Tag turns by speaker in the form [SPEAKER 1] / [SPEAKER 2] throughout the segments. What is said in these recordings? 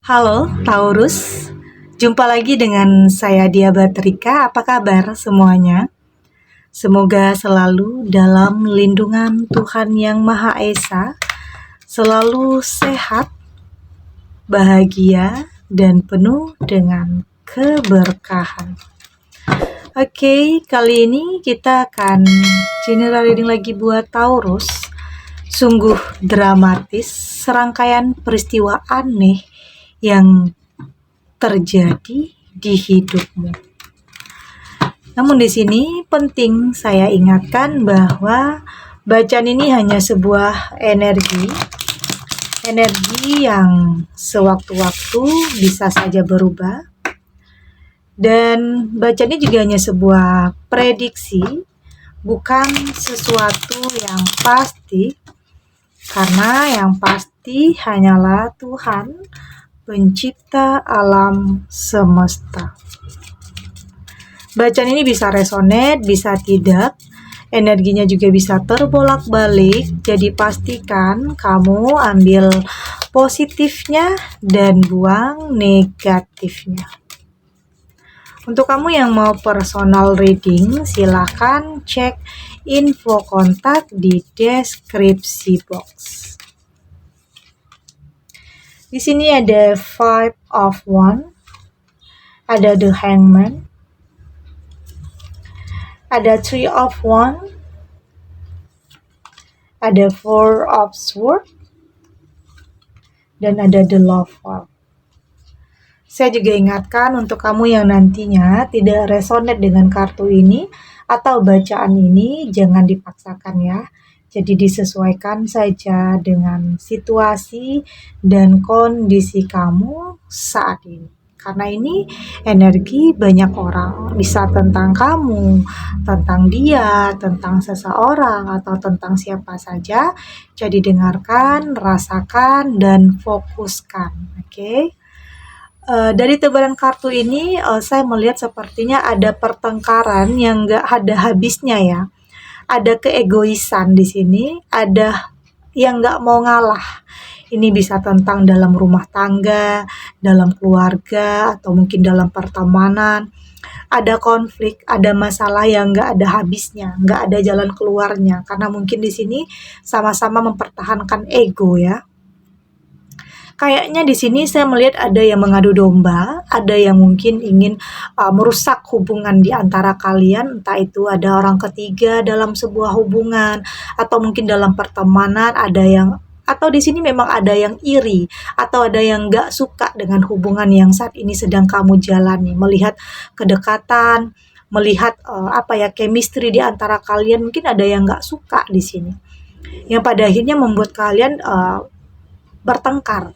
[SPEAKER 1] Halo Taurus, jumpa lagi dengan saya Dia Batrika. Apa kabar semuanya? Semoga selalu dalam lindungan Tuhan Yang Maha Esa, selalu sehat, bahagia, dan penuh dengan keberkahan. Oke, kali ini kita akan general reading lagi buat Taurus. Sungguh dramatis, serangkaian peristiwa aneh yang terjadi di hidupmu. Namun di sini penting saya ingatkan bahwa bacaan ini hanya sebuah energi yang sewaktu-waktu bisa saja berubah, dan bacaan ini juga hanya sebuah prediksi, bukan sesuatu yang pasti, karena yang pasti hanyalah Tuhan, pencipta alam semesta. Bacaan ini bisa resonate, bisa tidak. Energinya juga bisa terbolak-balik. Jadi pastikan kamu ambil positifnya dan buang negatifnya. Untuk kamu yang mau personal reading, silahkan cek info kontak di deskripsi box. Di sini ada Five of Wands, ada The Hangman, ada Three of Wands, ada Four of Swords, dan ada The Lover. Saya juga ingatkan untuk kamu yang nantinya tidak resonate dengan kartu ini atau bacaan ini, jangan dipaksakan ya. Jadi disesuaikan saja dengan situasi dan kondisi kamu saat ini. Karena ini energi banyak orang, bisa tentang kamu, tentang dia, tentang seseorang, atau tentang siapa saja. Jadi dengarkan, rasakan, dan fokuskan. Oke? Dari tebaran kartu ini, saya melihat sepertinya ada pertengkaran yang nggak ada habisnya ya. Ada keegoisan di sini, ada yang nggak mau ngalah. Ini bisa tentang dalam rumah tangga, dalam keluarga, atau mungkin dalam pertemanan. Ada konflik, ada masalah yang nggak ada habisnya, nggak ada jalan keluarnya. Karena mungkin di sini sama-sama mempertahankan ego ya. Kayaknya di sini saya melihat ada yang mengadu domba, ada yang mungkin ingin merusak hubungan di antara kalian, entah itu ada orang ketiga dalam sebuah hubungan, atau mungkin dalam pertemanan ada yang, atau di sini memang ada yang iri, atau ada yang nggak suka dengan hubungan yang saat ini sedang kamu jalani, melihat kedekatan, melihat chemistry di antara kalian, mungkin ada yang nggak suka di sini, yang pada akhirnya membuat kalian bertengkar.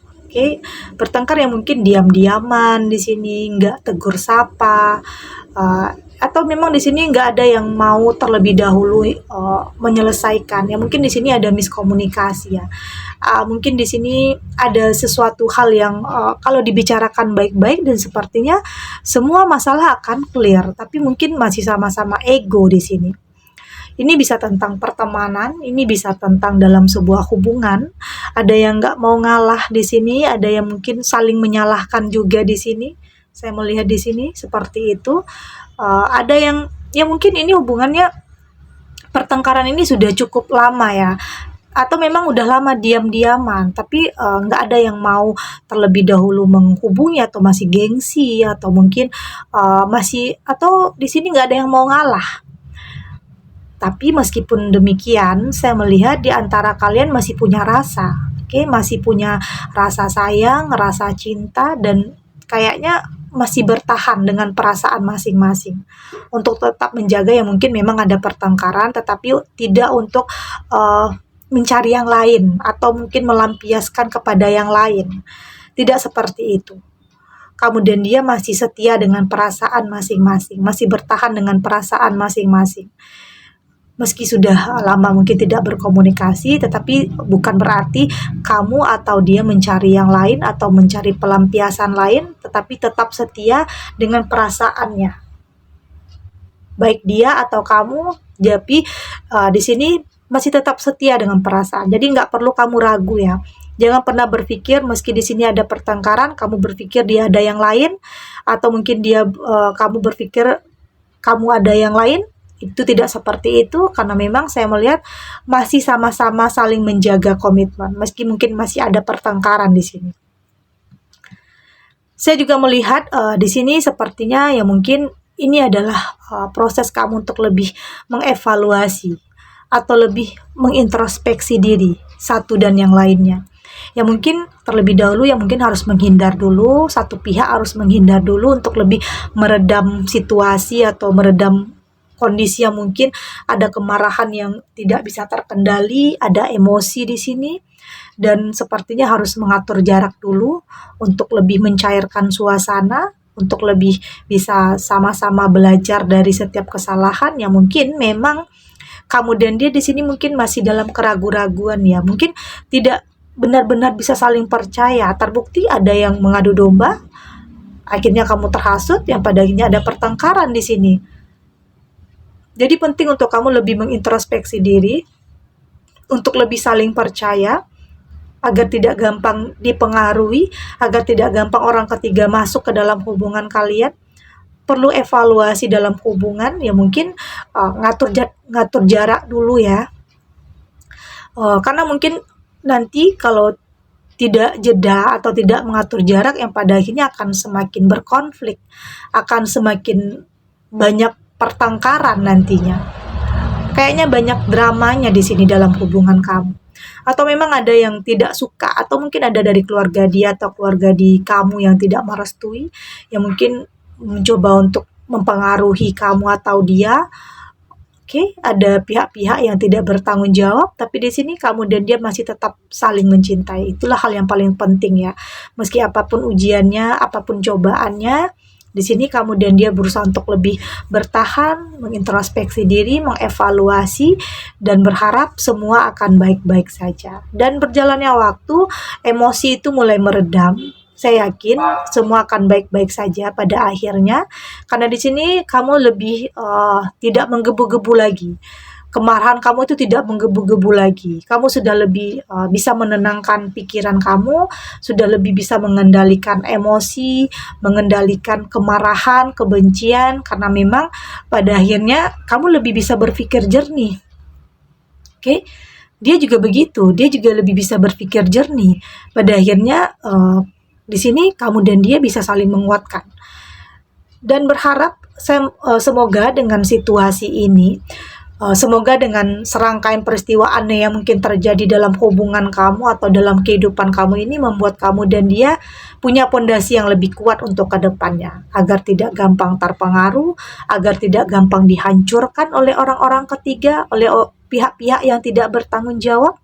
[SPEAKER 1] Bertengkar yang mungkin diam-diaman di sini, nggak tegur sapa, atau memang di sini nggak ada yang mau terlebih dahulu menyelesaikan. Ya mungkin di sini ada miskomunikasi ya. Mungkin di sini ada sesuatu hal yang kalau dibicarakan baik-baik dan sepertinya semua masalah akan clear, tapi mungkin masih sama-sama ego di sini. Ini bisa tentang pertemanan, ini bisa tentang dalam sebuah hubungan. Ada yang nggak mau ngalah di sini, ada yang mungkin saling menyalahkan juga di sini. Saya melihat di sini seperti itu. Ada yang ya mungkin ini hubungannya, pertengkaran ini sudah cukup lama ya. Atau memang udah lama diam-diaman, tapi nggak ada yang mau terlebih dahulu menghubungi, atau masih gengsi, atau mungkin masih, atau di sini nggak ada yang mau ngalah. Tapi meskipun demikian, saya melihat di antara kalian masih punya rasa, masih punya rasa sayang, rasa cinta, dan kayaknya masih bertahan dengan perasaan masing-masing untuk tetap menjaga. Yang mungkin memang ada pertengkaran, tetapi tidak untuk mencari yang lain atau mungkin melampiaskan kepada yang lain. Tidak seperti itu. Kamu dan dia masih setia dengan perasaan masing-masing, masih bertahan dengan perasaan masing-masing. Meski sudah lama mungkin tidak berkomunikasi, tetapi bukan berarti kamu atau dia mencari yang lain atau mencari pelampiasan lain, tetapi tetap setia dengan perasaannya. Baik dia atau kamu, tapi di sini masih tetap setia dengan perasaan. Jadi nggak perlu kamu ragu ya. Jangan pernah berpikir meski di sini ada pertengkaran, kamu berpikir dia ada yang lain, atau mungkin kamu berpikir kamu ada yang lain. Itu tidak seperti itu, karena memang saya melihat masih sama-sama saling menjaga komitmen, meski mungkin masih ada pertengkaran di sini. Saya juga melihat di sini sepertinya ya mungkin ini adalah proses kamu untuk lebih mengevaluasi atau lebih mengintrospeksi diri satu dan yang lainnya. Ya mungkin terlebih dahulu ya mungkin harus menghindar dulu, satu pihak harus menghindar dulu untuk lebih meredam situasi atau meredam kondisi yang mungkin ada kemarahan yang tidak bisa terkendali, ada emosi di sini, dan sepertinya harus mengatur jarak dulu untuk lebih mencairkan suasana, untuk lebih bisa sama-sama belajar dari setiap kesalahan yang mungkin memang kamu dan dia di sini mungkin masih dalam keraguan-raguan ya, mungkin tidak benar-benar bisa saling percaya. Terbukti ada yang mengadu domba, akhirnya kamu terhasut, yang pada akhirnya ada pertengkaran di sini. Jadi penting untuk kamu lebih mengintrospeksi diri, untuk lebih saling percaya, agar tidak gampang dipengaruhi, agar tidak gampang orang ketiga masuk ke dalam hubungan kalian. Perlu evaluasi dalam hubungan, ya mungkin ngatur jarak dulu ya. Karena mungkin nanti kalau tidak jeda atau tidak mengatur jarak, yang pada akhirnya akan semakin berkonflik, akan semakin banyak pertengkaran nantinya. Kayaknya banyak dramanya di sini dalam hubungan kamu. Atau memang ada yang tidak suka, atau mungkin ada dari keluarga dia atau keluarga di kamu yang tidak merestui, yang mungkin mencoba untuk mempengaruhi kamu atau dia. Oke, ada pihak-pihak yang tidak bertanggung jawab, tapi di sini kamu dan dia masih tetap saling mencintai. Itulah hal yang paling penting ya. Meski apapun ujiannya, apapun cobaannya, di sini kamu dan dia berusaha untuk lebih bertahan, mengintrospeksi diri, mengevaluasi, dan berharap semua akan baik-baik saja. Dan berjalannya waktu, emosi itu mulai meredam. Saya yakin semua akan baik-baik saja pada akhirnya, karena di sini kamu lebih tidak menggebu-gebu lagi. Kemarahan kamu itu tidak menggebu-gebu lagi. Kamu sudah lebih bisa menenangkan pikiran kamu, sudah lebih bisa mengendalikan emosi, mengendalikan kemarahan, kebencian, karena memang pada akhirnya kamu lebih bisa berpikir jernih. Oke, dia juga begitu, dia juga lebih bisa berpikir jernih. Pada akhirnya di sini kamu dan dia bisa saling menguatkan. Dan berharap semoga dengan situasi ini, semoga dengan serangkaian peristiwa aneh yang mungkin terjadi dalam hubungan kamu atau dalam kehidupan kamu ini membuat kamu dan dia punya pondasi yang lebih kuat untuk ke depannya, agar tidak gampang terpengaruh, agar tidak gampang dihancurkan oleh orang-orang ketiga, oleh pihak-pihak yang tidak bertanggung jawab.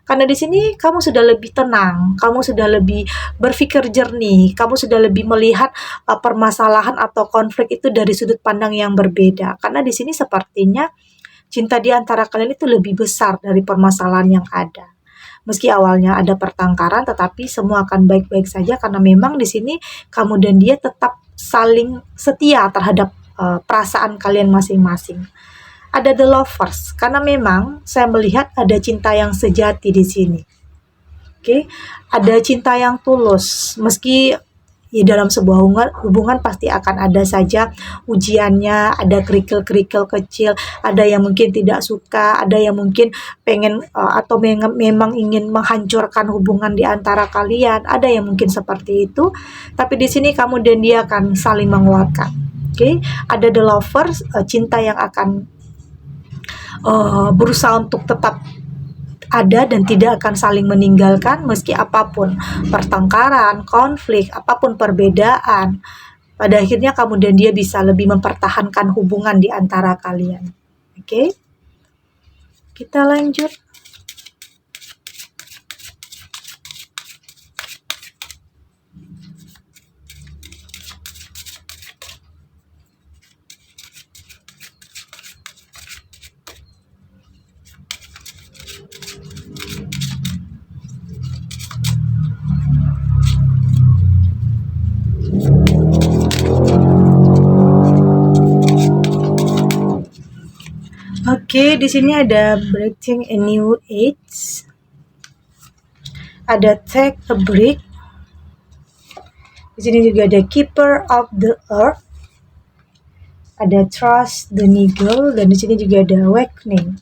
[SPEAKER 1] Karena di sini kamu sudah lebih tenang, kamu sudah lebih berpikir jernih, kamu sudah lebih melihat permasalahan atau konflik itu dari sudut pandang yang berbeda. Karena di sini sepertinya cinta di antara kalian itu lebih besar dari permasalahan yang ada. Meski awalnya ada pertengkaran, tetapi semua akan baik-baik saja karena memang di sini kamu dan dia tetap saling setia terhadap perasaan kalian masing-masing. Ada the lovers, karena memang saya melihat ada cinta yang sejati di sini. Oke, ada cinta yang tulus, meski ya dalam sebuah hubungan pasti akan ada saja ujiannya, ada kerikil-kerikil kecil, ada yang mungkin tidak suka, ada yang mungkin pengen atau memang ingin menghancurkan hubungan di antara kalian, ada yang mungkin seperti itu. Tapi di sini kamu dan dia akan saling menguatkan. Oke, ada the lovers, cinta yang akan berusaha untuk tetap ada dan tidak akan saling meninggalkan meski apapun pertengkaran, konflik, apapun perbedaan. Pada akhirnya kamu dan dia bisa lebih mempertahankan hubungan di antara kalian. Oke? Kita lanjut. Oke, di sini ada breathing a new age. ada take a break. Di sini juga ada keeper of the earth, ada trust the niggle, dan di sini juga ada awakening.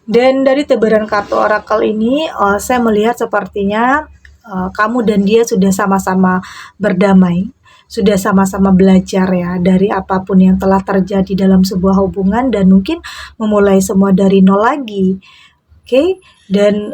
[SPEAKER 1] Dan dari tebaran kartu oracle ini, saya melihat sepertinya kamu dan dia sudah sama-sama berdamai, sudah sama-sama belajar ya dari apapun yang telah terjadi dalam sebuah hubungan, dan mungkin memulai semua dari nol lagi. Oke, dan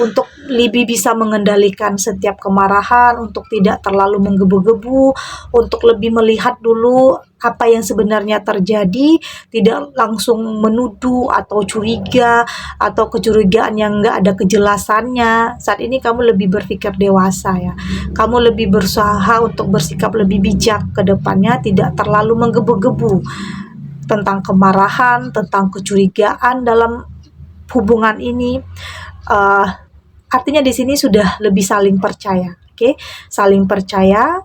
[SPEAKER 1] untuk lebih bisa mengendalikan setiap kemarahan, untuk tidak terlalu menggebu-gebu, untuk lebih melihat dulu apa yang sebenarnya terjadi, tidak langsung menuduh atau curiga atau kecurigaan yang nggak ada kejelasannya. Saat ini kamu lebih berpikir dewasa ya. Kamu lebih berusaha untuk bersikap lebih bijak ke depannya, tidak terlalu menggebu-gebu tentang kemarahan, tentang kecurigaan dalam hubungan ini. Artinya di sini sudah lebih saling percaya, saling percaya,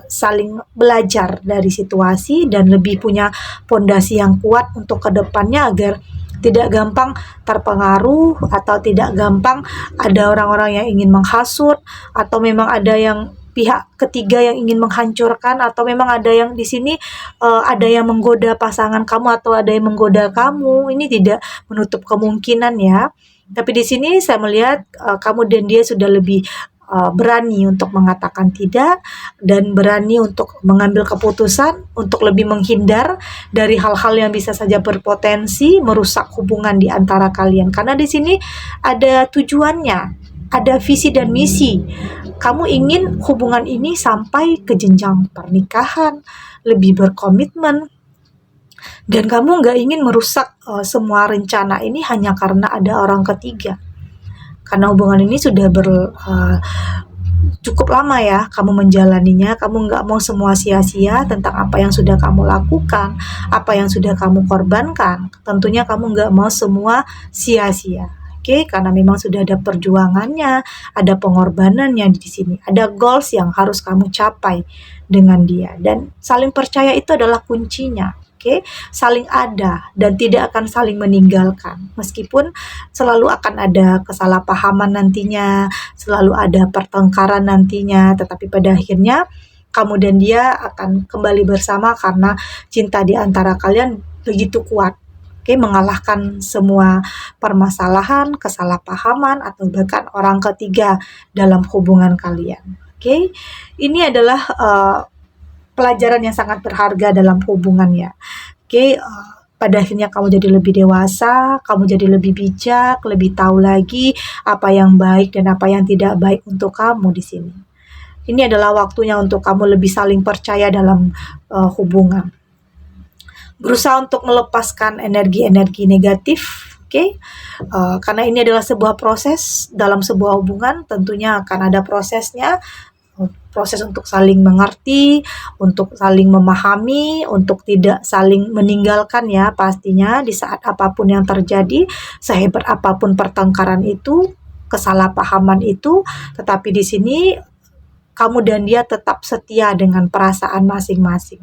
[SPEAKER 1] saling belajar dari situasi, dan lebih punya pondasi yang kuat untuk kedepannya agar tidak gampang terpengaruh atau tidak gampang ada orang-orang yang ingin menghasut, atau memang ada yang pihak ketiga yang ingin menghancurkan, atau memang ada yang di sini ada yang menggoda pasangan kamu atau ada yang menggoda kamu. Ini tidak menutup kemungkinan ya. Tapi di sini saya melihat kamu dan dia sudah lebih berani untuk mengatakan tidak, dan berani untuk mengambil keputusan untuk lebih menghindar dari hal-hal yang bisa saja berpotensi merusak hubungan di antara kalian. Karena di sini ada tujuannya, ada visi dan misi. Kamu ingin hubungan ini sampai ke jenjang pernikahan, lebih berkomitmen, dan kamu nggak ingin merusak semua rencana ini hanya karena ada orang ketiga. Karena hubungan ini sudah cukup lama ya kamu menjalaninya, kamu nggak mau semua sia-sia tentang apa yang sudah kamu lakukan, apa yang sudah kamu korbankan. Tentunya kamu nggak mau semua sia-sia. Karena memang sudah ada perjuangannya, ada pengorbanannya di sini, ada goals yang harus kamu capai dengan dia, dan saling percaya itu adalah kuncinya. Saling ada dan tidak akan saling meninggalkan, meskipun selalu akan ada kesalahpahaman nantinya, selalu ada pertengkaran nantinya, tetapi pada akhirnya kamu dan dia akan kembali bersama karena cinta di antara kalian begitu kuat. Mengalahkan semua permasalahan, kesalahpahaman, atau bahkan orang ketiga dalam hubungan kalian. Ini adalah pelajaran yang sangat berharga dalam hubungannya. Pada akhirnya kamu jadi lebih dewasa, kamu jadi lebih bijak, lebih tahu lagi apa yang baik dan apa yang tidak baik untuk kamu di sini. Ini adalah waktunya untuk kamu lebih saling percaya dalam hubungan. Berusaha untuk melepaskan energi-energi negatif, karena ini adalah sebuah proses dalam sebuah hubungan. Tentunya akan ada prosesnya, proses untuk saling mengerti, untuk saling memahami, untuk tidak saling meninggalkan ya pastinya di saat apapun yang terjadi, sehebat apapun pertengkaran itu, kesalahpahaman itu, tetapi di sini kamu dan dia tetap setia dengan perasaan masing-masing.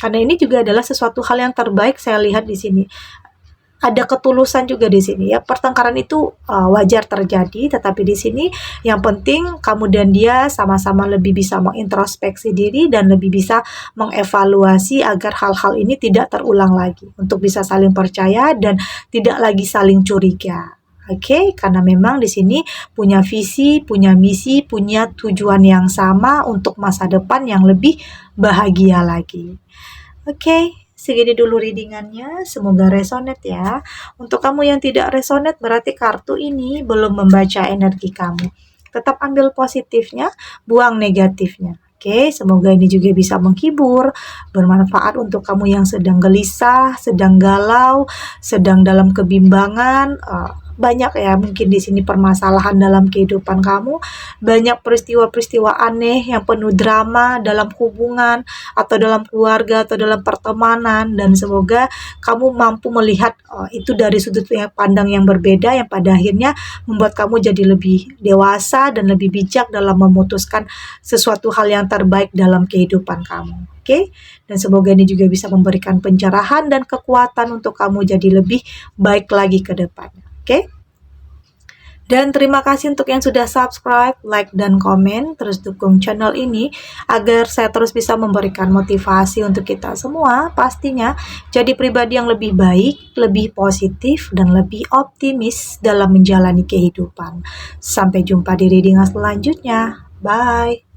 [SPEAKER 1] Karena ini juga adalah sesuatu hal yang terbaik saya lihat di sini. Ada ketulusan juga di sini ya. Pertengkaran itu wajar terjadi, tetapi di sini yang penting kamu dan dia sama-sama lebih bisa mengintrospeksi diri dan lebih bisa mengevaluasi agar hal-hal ini tidak terulang lagi, untuk bisa saling percaya dan tidak lagi saling curiga. Karena memang di sini punya visi, punya misi, punya tujuan yang sama untuk masa depan yang lebih bahagia lagi. Segini dulu readingannya, semoga resonate ya. Untuk kamu yang tidak resonate berarti kartu ini belum membaca energi kamu. Tetap ambil positifnya, buang negatifnya. Semoga ini juga bisa menghibur, bermanfaat untuk kamu yang sedang gelisah, sedang galau, sedang dalam kebimbangan. Banyak ya mungkin di sini permasalahan dalam kehidupan kamu, banyak peristiwa-peristiwa aneh yang penuh drama dalam hubungan atau dalam keluarga atau dalam pertemanan, dan semoga kamu mampu melihat itu dari sudut pandang yang berbeda, yang pada akhirnya membuat kamu jadi lebih dewasa dan lebih bijak dalam memutuskan sesuatu hal yang terbaik dalam kehidupan kamu. Dan semoga ini juga bisa memberikan pencerahan dan kekuatan untuk kamu jadi lebih baik lagi ke depannya. Oke? Dan terima kasih untuk yang sudah subscribe, like, dan komen. Terus dukung channel ini agar saya terus bisa memberikan motivasi untuk kita semua pastinya jadi pribadi yang lebih baik, lebih positif, dan lebih optimis dalam menjalani kehidupan. Sampai jumpa di reading selanjutnya. Bye!